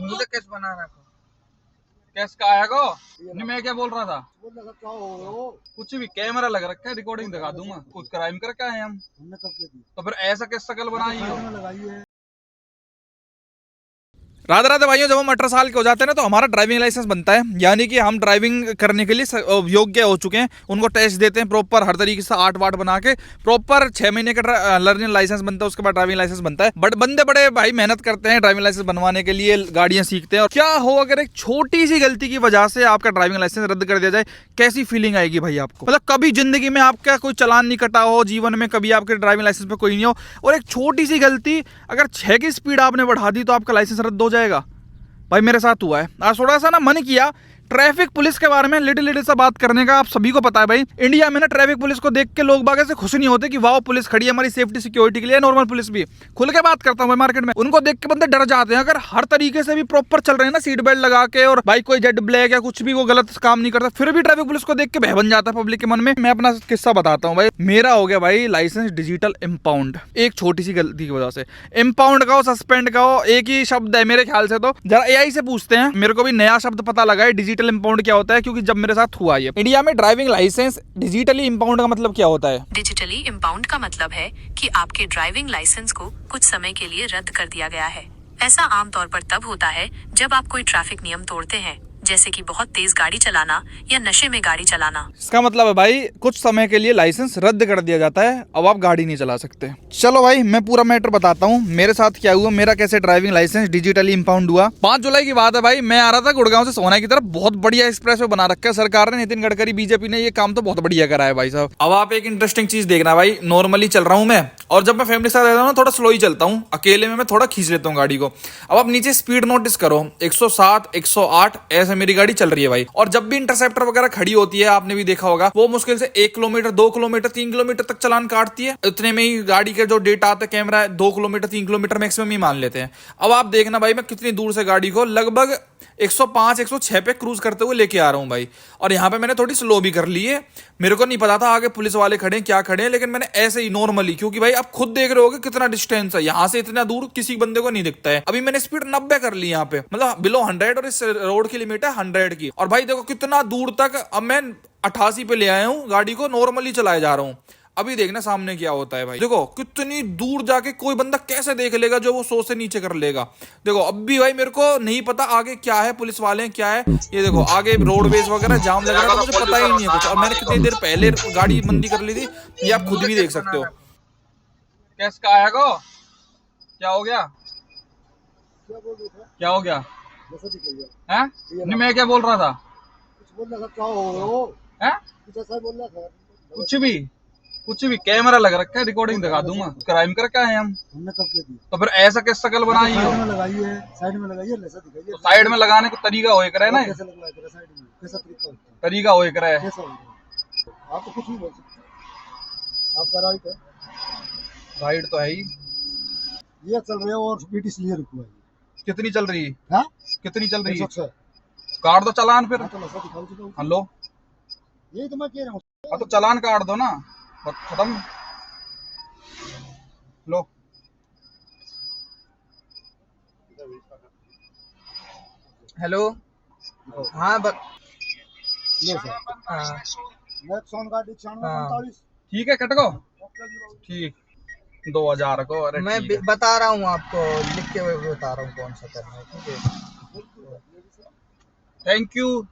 मुझे कैसे बना रखो? कैस का आया को नहीं, मैं क्या बोल रहा था, कुछ भी कैमरा लग रखा है, रिकॉर्डिंग दिखा दूंगा। कुछ क्राइम करके आए हम, तो फिर ऐसा कैसे शकल बनाई हो? राधे राधे भाइयों, जब हम 18 साल के हो जाते हैं ना तो हमारा ड्राइविंग लाइसेंस बनता है, यानी कि हम ड्राइविंग करने के लिए योग्य हो चुके हैं। उनको टेस्ट देते हैं प्रॉपर, हर तरीके से 8 वाट बना के प्रॉपर 6 महीने का लर्निंग लाइसेंस बनता है, उसके बाद ड्राइविंग लाइसेंस बनता है। बट बंदे बड़े भाई मेहनत करते हैं ड्राइविंग लाइसेंस बनवाने के लिए, गाड़ियां सीखते हैं। और क्या हो अगर एक छोटी सी गलती की वजह से आपका ड्राइविंग लाइसेंस रद्द कर दिया जाए, कैसी फीलिंग आएगी भाई आपको? मतलब कभी जिंदगी में आपका कोई चालान नहीं कटा हो, जीवन में कभी आपके ड्राइविंग लाइसेंस पे कोई नहीं हो, और एक छोटी सी गलती अगर 6 की स्पीड आपने बढ़ा दी तो आपका लाइसेंस रद्द हो जाएगा। भाई मेरे साथ हुआ है। आज थोड़ा सा ना मन किया ट्रैफिक पुलिस के बारे में लिटिल सा बात करने का। आप सभी को पता है भाई, इंडिया में ना ट्रैफिक पुलिस को देख के लोग बाग ऐसे खुश नहीं होते कि वाह पुलिस खड़ी है हमारी सेफ्टी सिक्योरिटी के लिए। नॉर्मल पुलिस भी खुल के बात करता हूँ मैं मार्केट में, उनको देख के बंदे डर जाते हैं। अगर हर तरीके से भी प्रॉपर चल रहे हैं ना, सीट बेल्ट लगा के, और भाई कोई जेड ब्लैक या कुछ भी वो गलत काम नहीं करता, फिर भी ट्रैफिक पुलिस को देख के भय बन जाता है पब्लिक के मन में। मैं अपना किस्सा बताता हूँ भाई। मेरा हो गया भाई लाइसेंस डिजिटल इम्पाउंड, एक छोटी सी गलती की वजह से। इम्पाउंड का हो, सस्पेंड का हो, एक ही शब्द है मेरे ख्याल से। तो जरा एआई से पूछते हैं, मेरे को भी नया शब्द पता लगा है डिजिटल इम्पाउंड क्या होता है, क्योंकि जब मेरे साथ हुआ ये। इंडिया में ड्राइविंग लाइसेंस डिजिटली इम्पाउंड का मतलब क्या होता है? डिजिटली इम्पाउंड का मतलब है कि आपके ड्राइविंग लाइसेंस को कुछ समय के लिए रद्द कर दिया गया है। ऐसा आमतौर पर तब होता है जब आप कोई ट्रैफिक नियम तोड़ते हैं, जैसे कि बहुत तेज गाड़ी चलाना या नशे में गाड़ी चलाना। इसका मतलब है भाई कुछ समय के लिए लाइसेंस रद्द कर दिया जाता है, अब आप गाड़ी नहीं चला सकते। चलो भाई मैं पूरा मैटर बताता हूँ मेरे साथ क्या हुआ, मेरा कैसे ड्राइविंग लाइसेंस डिजिटली इम्पाउंड हुआ। 5 जुलाई की बात है भाई, मैं आ रहा था गुड़गांव से सोना की तरफ। बहुत बढ़िया एक्सप्रेसवे बना रखा है सरकार ने, नितिन गडकरी बीजेपी ने, ये काम तो बहुत बढ़िया करा है भाई साहब। अब आप एक इंटरेस्टिंग चीज देखना भाई, नॉर्मली चल रहा हूँ मैं, और जब मैं फैमिली के साथ रहता हूँ ना थोड़ा स्लो ही चलता हूँ, अकेले में मैं थोड़ा खींच लेता हूँ गाड़ी को। अब आप नीचे स्पीड नोटिस करो, 107 108 ऐसे मेरी गाड़ी चल रही है भाई। और जब भी इंटरसेप्टर वगैरह खड़ी होती है, आपने भी देखा होगा, वो मुश्किल से 1 किलोमीटर 2 किलोमीटर 3 किलोमीटर तक चालान काटती है। इतने में ही गाड़ी के जो डेटा आता है कैमरा है, 2 किलोमीटर 3 किलोमीटर मैक्सिमम ही मान लेते हैं। अब आप देखना भाई मैं कितनी दूर से गाड़ी को लगभग 105 106 पे क्रूज करते हुए लेके आ रहा हूं भाई। और यहाँ पे मैंने थोड़ी स्लो भी कर ली है, मेरे को नहीं पता था आगे पुलिस वाले खड़े हैं क्या खड़े हैं, लेकिन मैंने ऐसे ही नॉर्मली, क्योंकि भाई आप खुद देख रहे होगे कितना डिस्टेंस है, यहाँ से इतना दूर किसी बंदे को नहीं दिखता है। अभी मैंने स्पीड 90 कर ली यहाँ पे, मतलब बिलो 100, और इस रोड की लिमिट है 100 की। और भाई देखो कितना दूर तक अब मैं 88 पे ले आया हूँ गाड़ी को, नॉर्मली चलाए जा रहा हूँ। अभी देखना सामने क्या होता है भाई। देखो कितनी दूर जाके कोई बंदा कैसे देख लेगा जो वो 100 से नीचे कर लेगा। देखो अब भी भाई मेरे को नहीं पता आगे क्या है, पुलिस वाले हैं क्या है। ये देखो आगे रोडवेज वगैरह जाम लग रहा है, तो मुझे पता ही नहीं है कुछ। और मैंने कितनी देर पहले गाड़ी मंदी कर ली थी, ये आप खुद भी देख सकते हो। कैस का आया को क्या हो गया, क्या हो गया है? नहीं मैं क्या बोल रहा था, कुछ भी कैमरा लग रखा है, रिकॉर्डिंग दिखा दूंगा। क्राइम करके आए हम, हमने कब किया थी? तो फिर ऐसा कैसे शकल बनाई हो? साइड में लगाई है, साइड में लगाई है, ऐसा दिखाइए। तो साइड में लगाने को तरीका होए करे ना, कैसे लगवाया तेरा साइड में? कैसा तरीका होता है? तरीका होए करे। कैसा होगा? आप तो कुछ नहीं बोल सकते, आपका राइट है। राइट तो है ही। ये चल रहे हो और स्पीड इसलिए रुकवा है। कितनी चल रही है? हाँ? कितनी चल रही है? 106। काट दो चालान फिर। हाँ, तो ऐसा दिखाओ चलो। हेलो, यही तो मैं कह रहा हूँ। हाँ तो चालान काट दो ना, बस खत्म। लो हेलो, हाँ ये सर, हाँ नेक्सॉन गाड़ी 9645। ठीक है, कट गो ठीक 2000 को। अरे मैं बता रहा हूँ आपको, लिख के बता रहा हूँ कौन सा करना है, ठीक है? Thank you.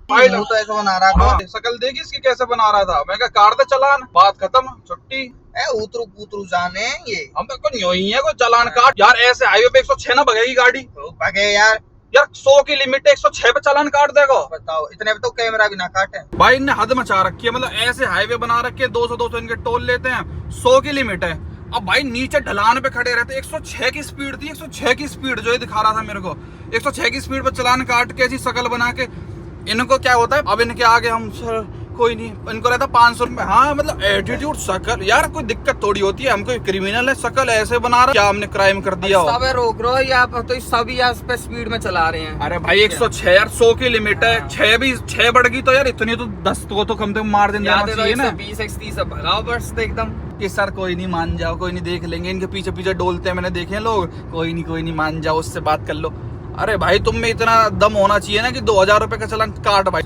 मुंह तो ऐसा बना रहा था। शकल देखी इसकी कैसे बना रहा था। मैं काट दे चालान, बात खत्म, छुट्टी। उतरू पुतरू जाने ये हम तो कोई नहीं है, कोई चालान काट यार। ऐसे हाईवे पे 106 ना भगेगी गाड़ी, भागे यार। 100 की लिमिट है, 106 पे चालान काट देगा। बताओ, इतने पे तो कैमरा भी ना काटे। भाई इनने हद मचा रखी है, मतलब ऐसे हाईवे बना रखे है, 200 इनके टोल लेते हैं, 100 की लिमिट है। अब भाई नीचे ढलान पे खड़े रहते, 106 की स्पीड थी, 106 की स्पीड जो ये दिखा रहा था मेरे को, 106 की स्पीड पर चालान काट के ऐसी शकल बना के। इनको क्या होता है, अब इनके आगे हम सर कोई नहीं, इनको रहता 500 रुपए। हाँ मतलब एटीट्यूड, शकल यार कोई दिक्कत थोड़ी होती है, हम कोई क्रिमिनल है, शकल ऐसे बना रहा, क्या हमने क्राइम कर दिया हो? सब रोक रहे हो या तो सब या पे स्पीड में चला रहे हैं। अरे भाई 106 यार, 100 की लिमिट है, 6 बढ़ गई तो यार इतनी तो 10 तो कम से कम मार देना चाहिए ना। 20 130 भगाओ बस एकदम कि सर कोई नहीं, मान जाओ, कोई नहीं, देख लेंगे। इनके पीछे पीछे डोलते हैं, मैंने देखे हैं लोग, कोई नहीं मान जाओ, उससे बात कर लो। अरे भाई तुम में इतना दम होना चाहिए ना कि 2000 रुपए का चालान काट भाई।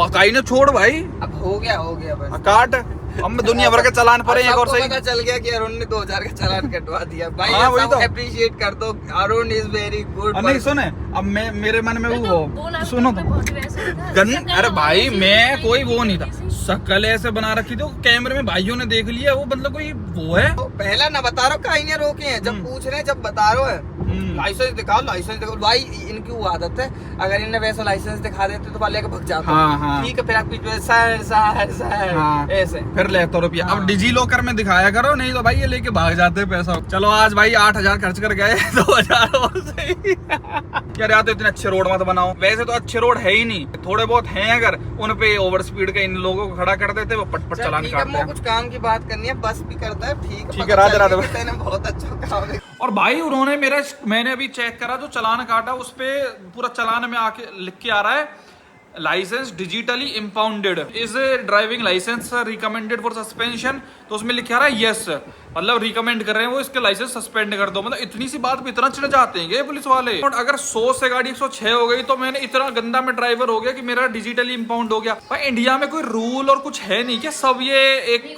काई ने छोड़ भाई, अब हो गया बस। काट। हम दुनिया भर के चालान पड़े एक और सही। पता चल गया कि अरुण ने 2000 का चालान कटवा दिया भाई। हाँ, वही तो। अप्रिशिएट कर दो, अरुण इज वेरी गुड। नहीं सुने, अब मेरे मन में वो सुनो तो अरे भाई मैं कोई वो नहीं था, शक्ल ऐसे बना रखी थी, कैमरे में भाइयों ने देख लिया, वो मतलब कोई वो है। तो पहला ना बता रहा कहीं ने रोके हैं, जब पूछ रहे हैं जब बता रहे है लाइसेंस दिखाओ भाई। इनकी वो आदत है, अगर इन्हें वैसा लाइसेंस दिखा देते तो लेके भग जाते। हाँ। ठीक है, फिर आप सर हाँ। ऐसे फिर लेते रुपया। हाँ। अब डिजी लॉकर में दिखाया करो, नहीं तो भाई ये लेके भाग जाते हैं पैसा। चलो आज भाई 8000 खर्च कर गए 2000 और सही। यार या तो इतने अच्छे रोड मत बनाओ, वैसे तो अच्छे रोड है ही नहीं, थोड़े बहुत हैं, अगर उन पे ओवर स्पीड के इन लोगों को खड़ा कर देते वो पट चालान काटते हैं। कुछ काम की बात करनी है, बस भी करता है। ठीक है, राधे बहुत अच्छा काम है। और भाई उन्होंने मैंने अभी चेक करा, जो चालान काटा उस पे पूरा चालान में आके लिख के आ रहा है, licence digitally impounded is driving licence recommended for suspension. तो उसमें लिखा आ रहा है यस, मतलब रिकमेंड कर रहे हैं वो इसके लाइसेंस सस्पेंड कर दो। मतलब इतनी सी बात पे इतना चिढ़ जाते हैं ये पुलिस वाले। और अगर 100 से गाड़ी 106 हो गई तो मैंने इतना गंदा में ड्राइवर हो गया कि मेरा डिजिटली इम्पाउंड हो गया। भाई इंडिया में कोई रूल और कुछ है नहीं क्या? सब ये एक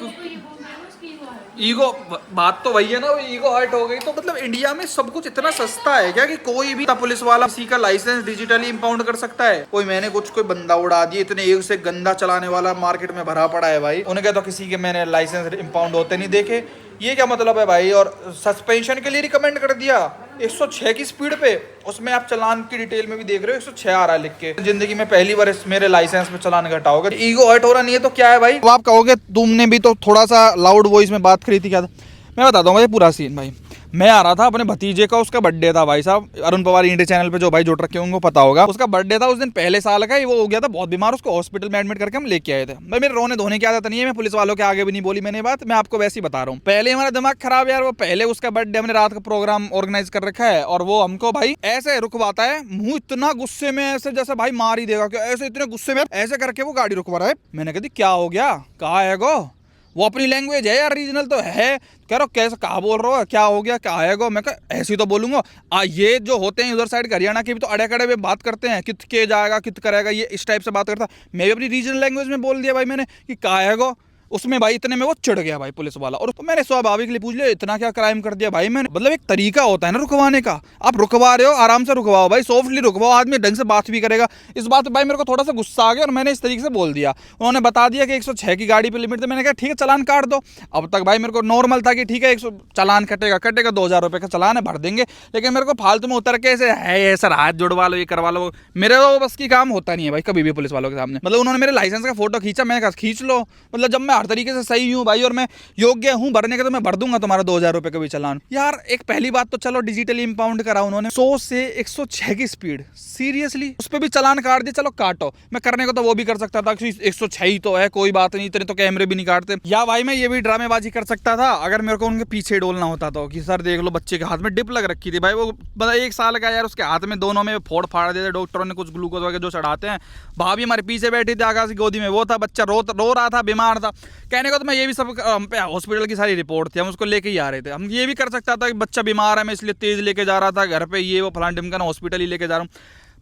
ईगो, बात तो वही है ना, वो ईगो हर्ट हो गई। तो मतलब इंडिया में सब कुछ इतना सस्ता है क्या कि कोई भी पुलिस वाला किसी का लाइसेंस डिजिटली इम्पाउंड कर सकता है? कोई बंदा उड़ा दिए, इतने एक से गंदा चलाने वाला मार्केट में भरा पड़ा है भाई। उन्हें तो किसी के मैंने लाइसेंस इम्पाउंड होते नहीं देखे। ये क्या मतलब है भाई? और सस्पेंशन के लिए रिकमेंड कर दिया 106 की स्पीड पे, उसमें आप चालान की डिटेल में भी देख रहे हो 106 आ रहा है लिख के। जिंदगी में पहली बार मेरे लाइसेंस पे चालान घटा होगा। ईगो हर्ट हो रहा नहीं है तो क्या है भाई? अब आप कहोगे तुमने भी तो थोड़ा सा लाउड वॉइस में बात करी थी, क्या था? मैं बताता हूँ भाई पूरा सीन। भाई मैं आ रहा था अपने भतीजे का, उसका बर्थडे था भाई साहब, अरुण पवार इंडिया चैनल पे जो भाई जुड़ रखे होंगे उनको पता होगा। उसका बर्थडे था, उस दिन पहले साल का ही वो हो गया था, बहुत बीमार, उसको हॉस्पिटल में एडमिट करके हम लेके आए थे। भाई मेरे रोने धोने की आदत नहीं है, मैं पुलिस वालों के आगे भी नहीं बोली मैंने बात, मैं आपको वैसे ही बता रहा हूँ। पहले हमारा दिमाग खराब यार, वो पहले उसका बर्थडे हमने रात का प्रोग्राम ऑर्गेनाइज कर रखा है और वो हमको भाई ऐसे रुकवाता है, मुंह इतना गुस्से में ऐसे जैसे भाई मार ही देगा, ऐसे इतने गुस्से में ऐसे करके वो गाड़ी रुकवा रहा है। मैंने कहा क्या हो गया, कहा है गो? वो अपनी लैंग्वेज है यार, रीजनल तो है। कह रहा कैसे, कहा बोल रहा हो, क्या हो गया, क्या है गो? मैं कहा ऐसे ही तो बोलूंगा। ये जो होते हैं उधर साइड हरियाणा के भी तो अड़े कड़े में बात करते हैं, कित के जाएगा कित करेगा, ये इस टाइप से बात करता। मैं भी अपनी रीजनल लैंग्वेज में बोल दिया भाई मैंने कि कहा है गो। उसमें भाई इतने में वो चिढ़ गया भाई पुलिस वाला, और तो मैंने स्वाभाविकली पूछ लिया इतना क्या क्राइम कर दिया भाई मैंने? मतलब एक तरीका होता है ना रुकवाने का, आप रुकवा रहे हो आराम से रुकवाओ भाई, सॉफ्टली रुकवाओ, आदमी ढंग से बात भी करेगा। इस बात पे भाई मेरे को थोड़ा सा गुस्सा आ गया और मैंने इस तरीके से बोल दिया। उन्होंने बता दिया कि 106 की गाड़ी पे लिमिट थी। मैंने कहा ठीक है चालान काट दो। अब तक भाई मेरे को नॉर्मल था कि ठीक है 100 चालान कटेगा 2000 रुपये का चालान है, भर देंगे। लेकिन मेरे को फालतू में उतर के ऐसे है सर हाथ जुड़वा लो, ये करवा लो, मेरे वो बस की काम होता नहीं है भाई कभी भी पुलिस वालों के सामने। मतलब उन्होंने मेरे लाइसेंस का फोटो खींचा, मैंने कहा खींच लो, मतलब जब मैं हर तरीके से सही हूँ भाई और मैं योग्य हूं भरने के तो मैं भर दूंगा तुम्हारा 2000 रुपए का भी चालान। यार एक पहली बात तो चलो डिजिटली इंपाउंड करा उन्होंने 100 से 106 की स्पीड, सीरियसली उस पे भी चालान काट दिया। चलो काटो, मैं करने को तो वो भी कर सकता था कि 106 ही तो है, कोई बात नहीं, इतने तो कैमरे भी नहीं काटते। या भाई मैं ये भी ड्रामेबाजी कर सकता था अगर मेरे को उनके पीछे डोलना होता तो कि सर देख लो बच्चे के हाथ में डिप लग रखी थी भाई, वो मतलब 1 साल का यार, उसके हाथ में दोनों में फोड़ फाड़ देते डॉक्टरों ने, कुछ ग्लूकोज वगैरह जो चढ़ाते हैं। भाभी हमारे पीछे बैठी थी आकाश की गोदी में, वो था बच्चा रो रहा था, बीमार था। कहने को तो मैं ये भी सब हॉस्पिटल की सारी रिपोर्ट थी, हम उसको लेके ही आ रहे थे। हम ये भी कर सकता था कि बच्चा बीमार है मैं इसलिए तेज लेके जा रहा था घर पे, ये वो फलान ढिमकाना हॉस्पिटल ही लेके जा रहा हूँ,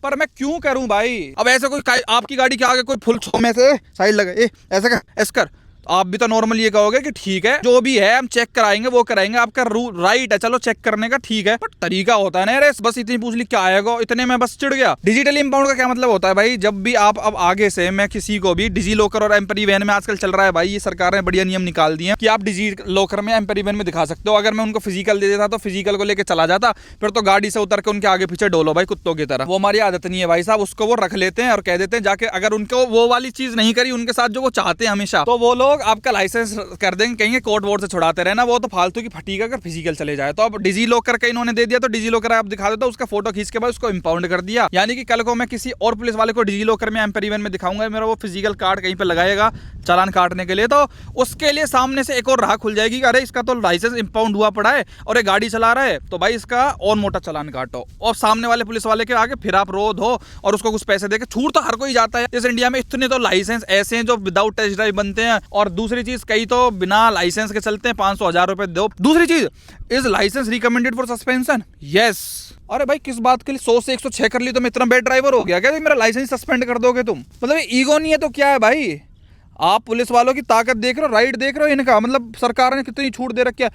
पर मैं क्यों करूं भाई? अब ऐसे कोई आपकी गाड़ी के आगे कोई फुल में से साइड लगे ऐसे कर ऐसे कर, आप भी तो नॉर्मल ये कहोगे कि ठीक है जो भी है हम चेक कराएंगे, वो कराएंगे, आपका राइट है चलो चेक करने का, ठीक है, बट तरीका होता है ना यार। बस इतनी पूछ ली क्या आएगा, इतने में बस चिढ़ गया। डिजिटल इंपाउंड का क्या मतलब होता है भाई? जब भी आप अब आगे से मैं किसी को भी डिजी लॉकर और एम्परी वैन में आजकल चल रहा है भाई, ये सरकार ने बढ़िया नियम निकाल दिए हैं कि आप डिजी लॉकर में एम्परी वैन में दिखा सकते हो। अगर मैं उनको फिजिकल दे देता तो फिजिकल को लेकर चला जाता, फिर तो गाड़ी से उतर के उनके आगे पीछे डोलो भाई कुत्तों की तरह। वो हमारी आदत नहीं है भाई साहब, उसको वो रख लेते हैं और कह देते हैं जाके, अगर उनको वो वाली चीज नहीं करी उनके साथ जो वो चाहते हैं हमेशा, तो वो लोग आपका लाइसेंस कर देंगे, कहेंगे कोर्ट वोर्ट से छुड़ाते रहना, वो तो फालतू की फटीका अगर फिजिकल चले जाए। तो अब डिजी लॉकर का इन्होंने दे दिया तो डिजी लॉकर आप दिखा देता, उसका फोटो खींच के बाद उसको इंपाउंड कर दिया। यानी कि कल को मैं किसी और पुलिस वाले को डिजी लॉकर में एम्परी वैन में दिखाऊंगा, मेरा वो फिजिकल कार्ड कहीं पे लगाएगा चालान काटने के लिए, तो उसके लिए सामने से एक और राह खुल जाएगी कि अरे इसका तो लाइसेंस इंपाउंड हुआ पड़ा है और ये गाड़ी चला रहा है, तो भाई इसका और मोटा चालान काटो। और सामने वाले पुलिस वाले के आगे फिर आप रो धो और उसको कुछ पैसे देके, छूट तो हर कोई जाता है। इस इंडिया में इतने तो लाइसेंस ऐसे हैं जो विदाउट टेस्ट ड्राइव बनते हैं, और दूसरी चीज कई तो बिना लाइसेंस के चलते हैं, 500-1000 रुपए दो। दूसरी चीज, is licence recommended for suspension? Yes, अरे भाई किस बात के लिए 100 से 106 कर ली तो मैं इतना बेड ड्राइवर हो गया क्या? मेरा लाइसेंस सस्पेंड कर दोगे तुम? मतलब ईगो नहीं है तो क्या है भाई? आप पुलिस वालों की ताकत देख रहे हो, राइट देख रहे हो इनका, मतलब सरकार ने कितनी छूट दे रखी है।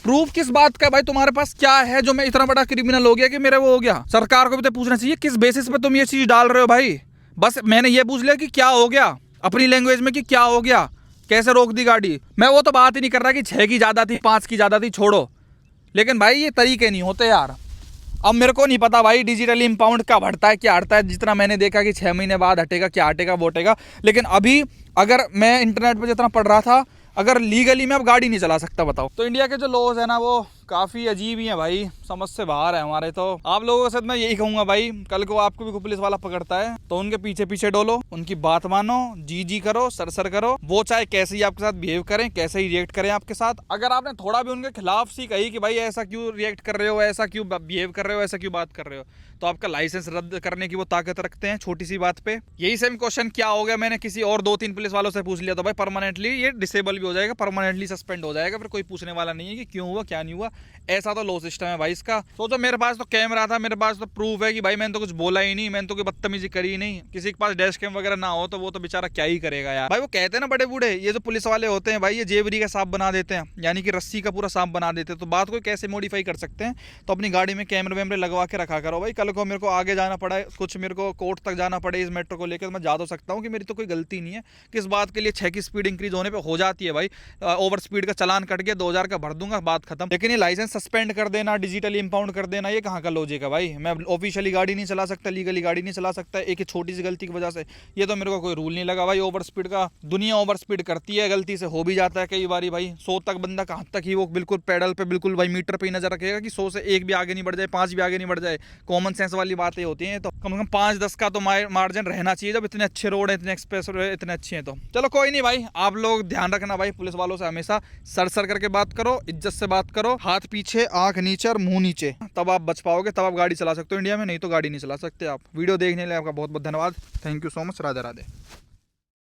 प्रूफ किस बात का भाई? तुम्हारे पास क्या है जो मैं इतना बड़ा क्रिमिनल हो गया कि मेरा वो हो गया? सरकार को भी तो पूछना चाहिए किस बेसिस पे तुम ये चीज डाल रहे हो भाई। बस मैंने ये पूछ लिया कि क्या हो गया अपनी लैंग्वेज में, कि क्या हो गया, कैसे रोक दी गाड़ी। मैं वो तो बात ही नहीं कर रहा कि 6 की ज्यादा थी, 5 की ज्यादा थी, छोड़ो। लेकिन भाई ये तरीके नहीं होते यार। अब मेरे को नहीं पता भाई डिजिटली इम्पाउंड कब हटता है, क्या हटता है। जितना मैंने देखा कि 6 महीने बाद हटेगा, क्या हटेगा वो हटेगा। लेकिन अभी अगर मैं इंटरनेट पे जितना पढ़ रहा था, अगर लीगली मैं अब गाड़ी नहीं चला सकता बताओ। तो इंडिया के जो लॉज है ना वो काफ़ी अजीब ही है भाई, समझ से बाहर है हमारे। तो आप लोगों के साथ मैं यही कहूँगा भाई, कल को आपको भी पुलिस वाला पकड़ता है तो उनके पीछे पीछे डोलो, उनकी बात मानो, जी करो, सर करो। वो चाहे कैसे ही आपके साथ बिहेव करें, कैसे ही रिएक्ट करें आपके साथ। अगर आपने थोड़ा भी उनके खिलाफ सी कही कि भाई ऐसा क्यों रिएक्ट कर रहे हो, ऐसा क्यों बिहेव कर रहे हो, ऐसा क्यों बात कर रहे हो, तो आपका लाइसेंस रद्द करने की वो ताकत रखते हैं छोटी सी बात पे। यही सेम क्वेश्चन क्या हो गया, मैंने किसी और 2-3 पुलिस वालों से पूछ लिया तो भाई परमानेंटली ये डिसेबल भी हो जाएगा, परमानेंटली सस्पेंड हो जाएगा। फिर कोई पूछने वाला नहीं है कि क्यों हुआ क्या नहीं हुआ। ऐसा तो लॉ सिस्टम है भाई इसका। सोचो मेरे पास तो कैमरा था, मेरे पास तो प्रूफ है कि भाई मैंने तो कुछ बोला ही नहीं, मैंने तो कोई बदतमीजी करी ही नहीं। किसी के पास डैश कैम वगैरह ना हो तो वो तो बेचारा क्या ही करेगा यार। भाई वो कहते हैं ना बड़े बूढ़े, ये जो पुलिस वाले होते हैं भाई ये जेवरी का सांप बना देते हैं, यानी कि रस्सी का पूरा सांप बना देते हैं। तो बात को कैसे मॉडिफाई कर सकते हैं। तो अपनी गाड़ी में कैमरे वैमरे लगवा के रखा करो भाई। कल को मेरे को आगे जाना पड़ा, कुछ मेरे को कोर्ट तक जाना पड़े इस मैटर को लेकर, तो मैं जा तो सकता हूँ कि मेरी तो कोई गलती नहीं है। किस बात के लिए 6 की स्पीड इंक्रीज होने पे हो जाती है भाई, ओवर स्पीड का चालान कट गया 2000 का भर दूंगा, बात खत्म। लेकिन ये लाइसेंस सस्पेंड कर देना, डिजिटली इंपाउंड कर देना, ये कहाँ का लॉजिक है भाई। मैं ऑफिशियली गाड़ी नहीं चला सकता, लीगली गाड़ी नहीं चला सकता एक छोटी सी गलती की वजह से। ये तो मेरे को कोई रूल नहीं लगा भाई ओवर स्पीड का। दुनिया ओवर स्पीड करती है, गलती से हो भी जाता है कई बार भाई। 100 तक बंदा कहाँ तक ही वो बिल्कुल पेडल पे, बिल्कुल भाई मीटर पे ही नजर रखेगा कि 100 से 1 भी आगे नहीं बढ़ जाए, 5 भी आगे नहीं बढ़ जाए। कॉमन सेंस वाली बातें होती हैं। तो कम से कम 5-10 का तो मार्जिन रहना चाहिए जब इतने अच्छे रोड है, इतने एक्सप्रेस इतने अच्छे हैं। तो चलो कोई नहीं भाई, आप लोग ध्यान रखना भाई, पुलिस वालों से हमेशा सर करके बात करो, इज्जत से बात करो, हाथ पीछे आंख नीचे और मुंह नीचे, तब आप बच पाओगे, तब आप गाड़ी चला सकते हो इंडिया में, नहीं तो गाड़ी नहीं चला सकते आप। वीडियो देखने के लिए आपका बहुत बहुत धन्यवाद। Thank you so much. Radhe Radhe.